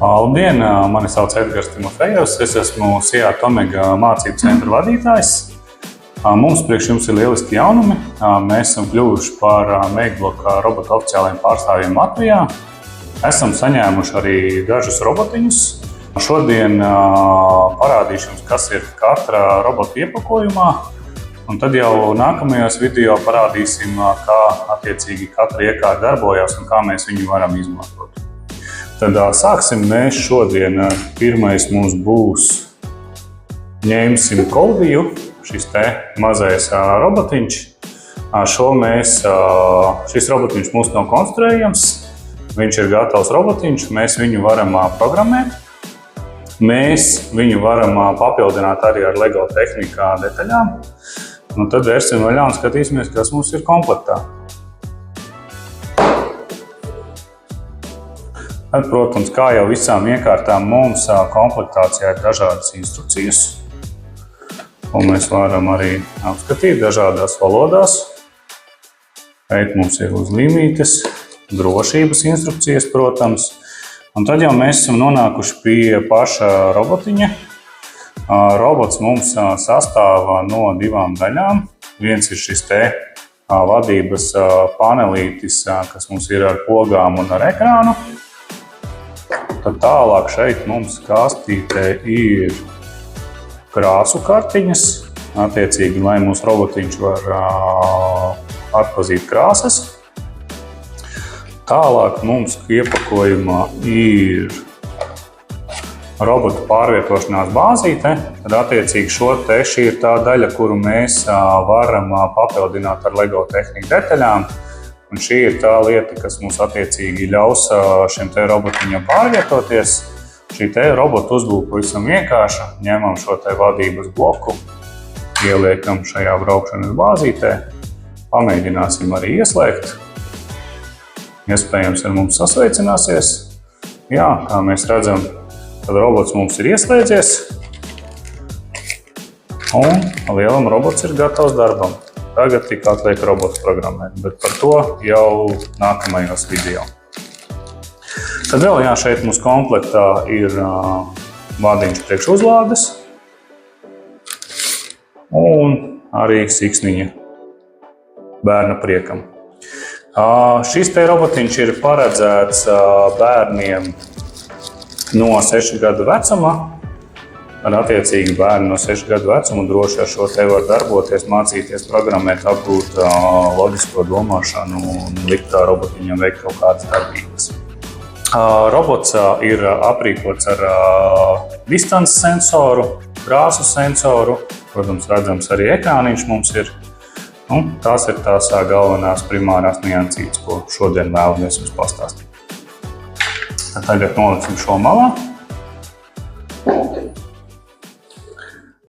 Labdien, mani sauc Edgars Timofejevs, es esmu SIAT Omega mācību centra vadītājs. Mums priekš jums ir lieliski jaunumi. Mēs esam kļuvuši par Meigbloka robotu oficiālajiem pārstāvjiem Latvijā. Esam saņēmuši arī dažus robotiņus. Šodien parādīšu jums, kas ir katra robota iepakojumā. Un tad jau nākamajos video parādīsim, kā attiecīgi katra iekārta darbojas un kā mēs viņu varam izmantot. Tad sāksim mēs šodien. Pirmais mums būs, ņemsim Kolviju, šis te mazais robotiņš. Šis robotiņš mums nav konstruējams, viņš ir gatavs robotiņš, mēs viņu varam programmēt. Mēs viņu varam papildināt arī ar LEGO tehnikā detaļām. Un tad vērsim vaļā un skatīsimies, kas mums ir komplektā. Tad, protams, kā jau visām iekārtām, mums komplektācijā ir dažādas instrukcijas. Un mēs varam arī apskatīt dažādās valodās. Šeit mums ir uzlīmītes, drošības instrukcijas, protams. Un tad jau mēs esam nonākuši pie paša robotiņa. Robots mums sastāv no divām daļām. Viens ir šis te vadības panelītis, kas mums ir ar pogām un ar ekrānu. Tad tālāk šeit mums kastītē ir krāsu kartiņas. Attiecīgi, lai mūsu robotiņš var atpazīt krāsas. Tālāk mums iepakojumā ir robotu pārvietošanās bāzīte. Tad attiecīgi šī ir tā daļa, kuru mēs varam papildināt ar LEGO tehniku detaļām. Un šī ir tā lieta, kas mums attiecīgi ļaus šim te robotiņam pārvietoties. Šī te robota uzbūve pavisam vienkārša. Ņemam šo te vadības bloku, ieliekam šajā braukšanas bāzītē, pamēģināsim arī ieslēgt. Iespējams, ar mums sasveicināsies. Jā, kā mēs redzam, tad robots mums ir ieslēdzies. Un lielam robots ir gatavs darbam. Tagad tik atliek robotu programmēt, bet par to jau nākamajos video. Tad vēl šeit mums komplektā ir vadiņš priekš uzlādes un arī siksniņa bērna priekam. Šis te robotiņš ir paredzēts bērniem no 6 gadu vecuma. Attiecīgi bērni no 6 gadu vecuma droši ar šo te var darboties, mācīties programmēt, apgūt loģisko domāšanu un likt tā robotiņam veikt kaut kādas darbības. Robots ir aprīkots ar distances sensoru, krāsu sensoru, protams, redzams arī ekrāniņš mums ir. Tās ir tās galvenās primārās niansītes, ko šodien vēlamies jums pastāstīt. Tagad noliksim šo malā.